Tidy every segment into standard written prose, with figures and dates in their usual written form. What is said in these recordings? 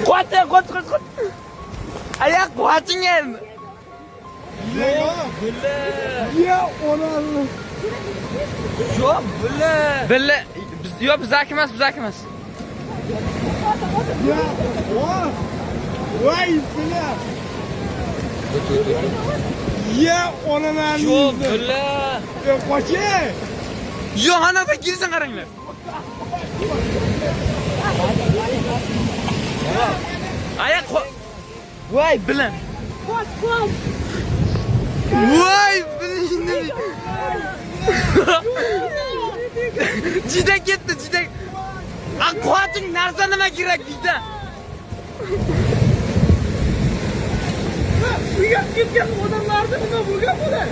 Qo'ch. Ayoq qo'ching endi. Ya onani. Yo'q, billa. Yo'q, bizniki emas. Ya, voy billa. Ya onani. Yo'q, billa. Qo'chi. Yo'q, anaqa girsin qaranglar. Ayoq voy bilan. Voy bilan. Jida ketdi. Qo'ching narsa nima kerak bizda? Uyga ketgan odamlarni nima bo'lgan bo'lar?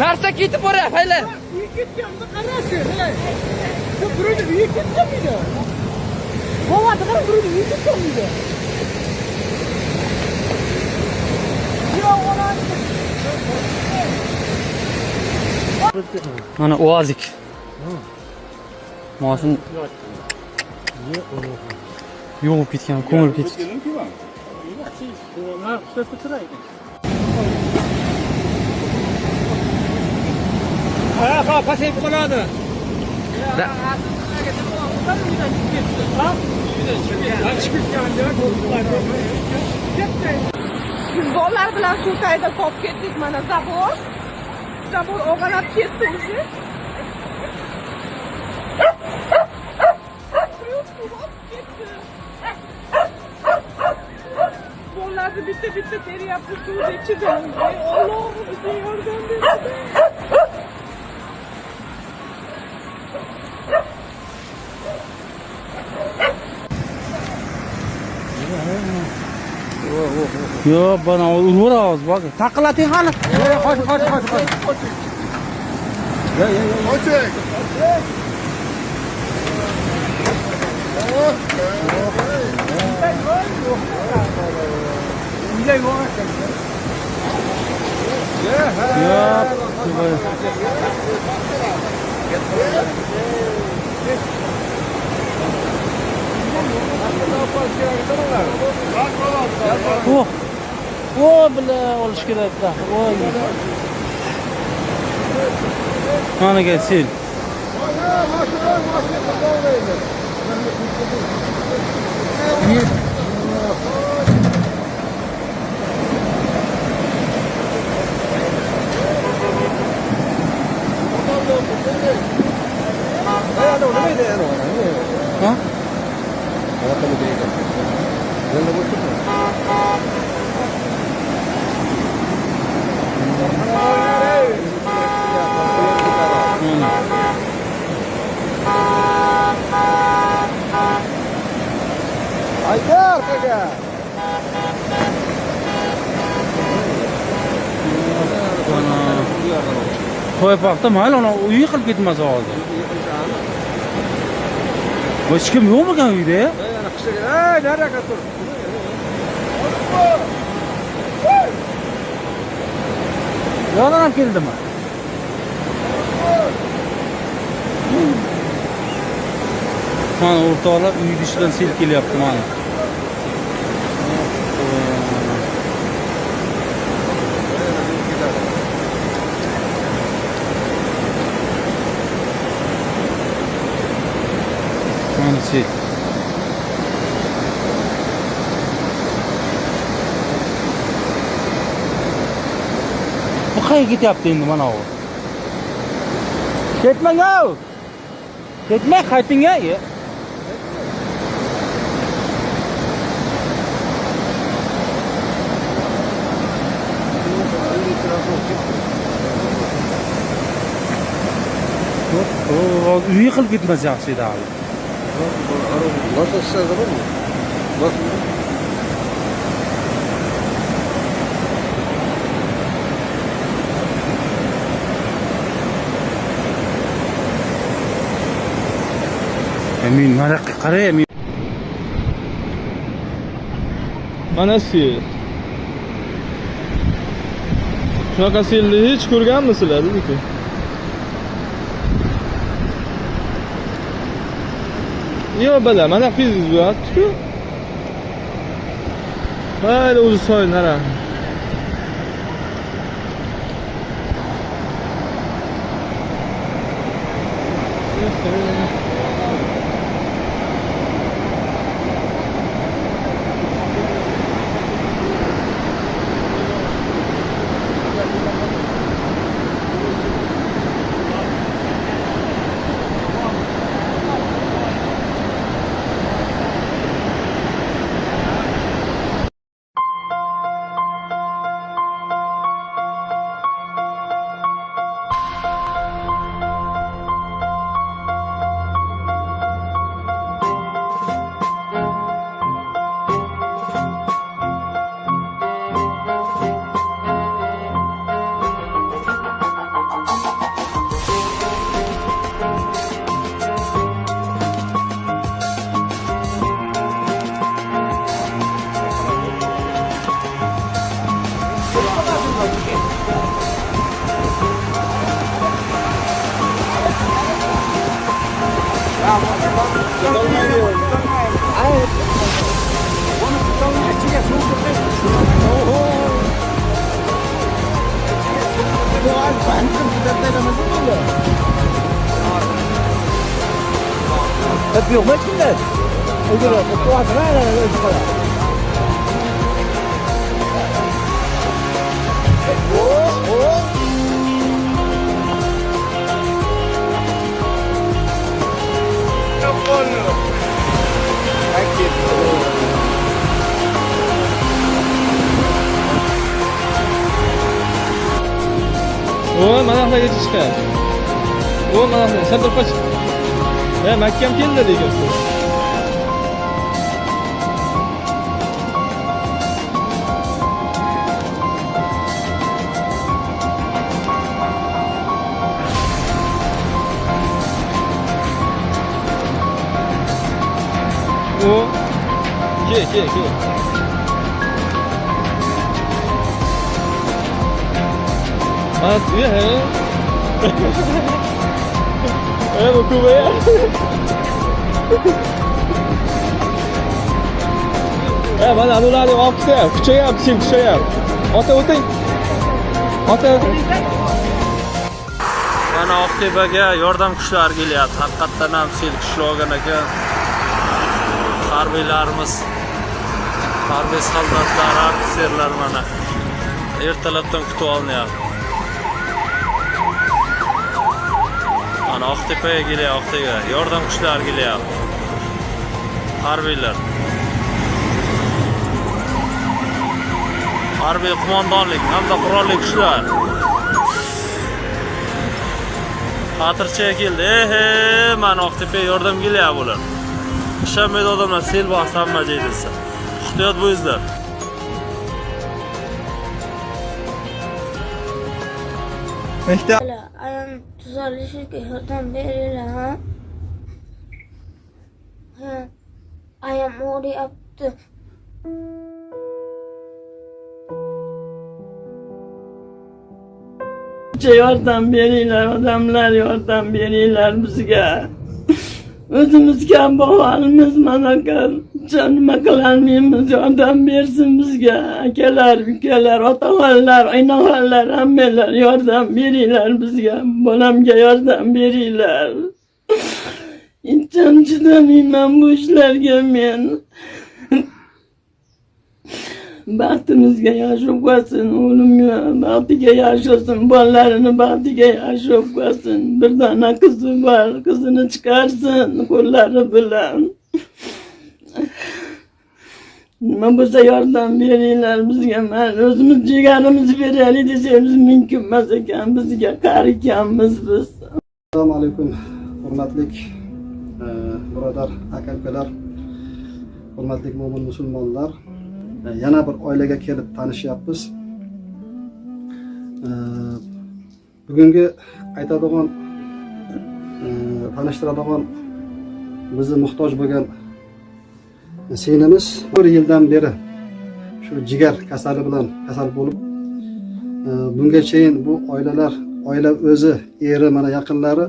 Narsa ketib boryapti, haylar. Uyga ketganni qarashin. Bu birovni uyga ketganmidi? Bo'vadi qarab birovni uyga ketganmidi? Mana oazik. Mashin yo'q ketgan, ko'milib ketdi. Ha, pasayib qoladi. Gollar bilan shu tayda qolib ketdik. Mana zabor og'alab ketdi o'zi. Gollarni bitta teryapti suvni ichidan. Allohim bizga yordam bersin. Yo, bana uramiz bak. Taqilating hali. Qoch. Ya. Qo'ching. O bile oluş kerak da. Oy. Mana gelsin. Ha? Haydar kaga. Qo'yib vaqtim hali ona uyi qilib ketmasa hozir. Hech kim yo'qmi uyda? Nariyoqqa tur. Yo'qdan ham keldimi? Mana o'rtoqlar uy ishidan sel kelyapti mana. Mana sel. Bu qayerga ketyapti endi mana u? Ketmang-a! Ketmang, qayting-a. Uyi qilib ketmas yaxshi edi hali. Emin, mana qarang, Emin. Mana sel. Shunaqa selni hech ko'rganmisizlar, dedi-ku? Yo, bala, mana fiziz bo'lyapti-ku. Mayli o'zi soy nara. Hep yok mu içinde? O göre bu adına öyle çıkar. O mana buyoqqa chiqishgan. O mana bu sen tur qoch. Mahkam keldi degansiz. O ke. Mana ya. Bu kubaya. Mana ularni olibdi, kuchayapti. Ota o'ting. Ota. Mana Oqtepaga yordam kuchlari kelyapti. Haqiqatdan ham sel kuchli olgan ekan. Harbiylarimiz, harbiy soldatlar, ofitserlar mana ertalabdan kutib olinyapti. Mana Oqtepaga kelyapti, yordam kuchlari kelyapti. Harbiylar. Harbiy qo'mondonlik hamda qurolli kuchlar. Xatirchaga keldi. Mana Oqtepaga yordam kelyapti bular. Ishonmaydi odamlar, sel bosdi hamma joyda. Ehtiyot bo'linglar. Ayam tuzalishiga yordam beringlar, ha? Ayam og'riyapti. Yordam beringlar, odamlar yordam beringlar bizga. O'zimiz kam bo'lganimiz mana nima qilolmaymiz, yordam bersin bizga. Akalar, ukalar, ota-onalar, aynoqlar, hammalar yordam beringlar bizga. Bolamga yordam beringlar. Incham chidamayman bu ishlarga men. Baxtimizga yashab qo'ysin, o'g'limga baxtiga yashasın, bolalarini baxtiga yashab qo'ysin. Bir dona qizi bor, qizini chiqarsin qo'llari bilan. Nima bo'lsa yordam beringlar bizga. Men o'zimiz jigarimizni beraylik desangiz mumkin emas ekan, bizga qari ekanmiz biz. Assalomu alaykum, hurmatli birodar, aka-ukalar, hurmatli mo'min musulmonlar. Yana bir oilaga kelib tanishyapmiz. Bugungi aytadigan, tanishtiradigan bizni muhtoj bo'lgan singlimiz 1 yildan beri shu jigar kasali bilan kasal bo'lib, bunga cheyin bu oila o'zi, eri, mana yaqinlari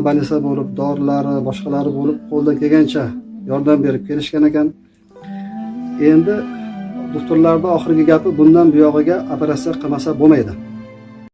banisa bo'lib, dorilari, boshqalari bo'lib qo'ldan kelgancha yordam berib kelishgan ekan. Endi doktorlarda oxirgi gapi bundan buyog'iga operatsiya qilmasa bo'lmaydi.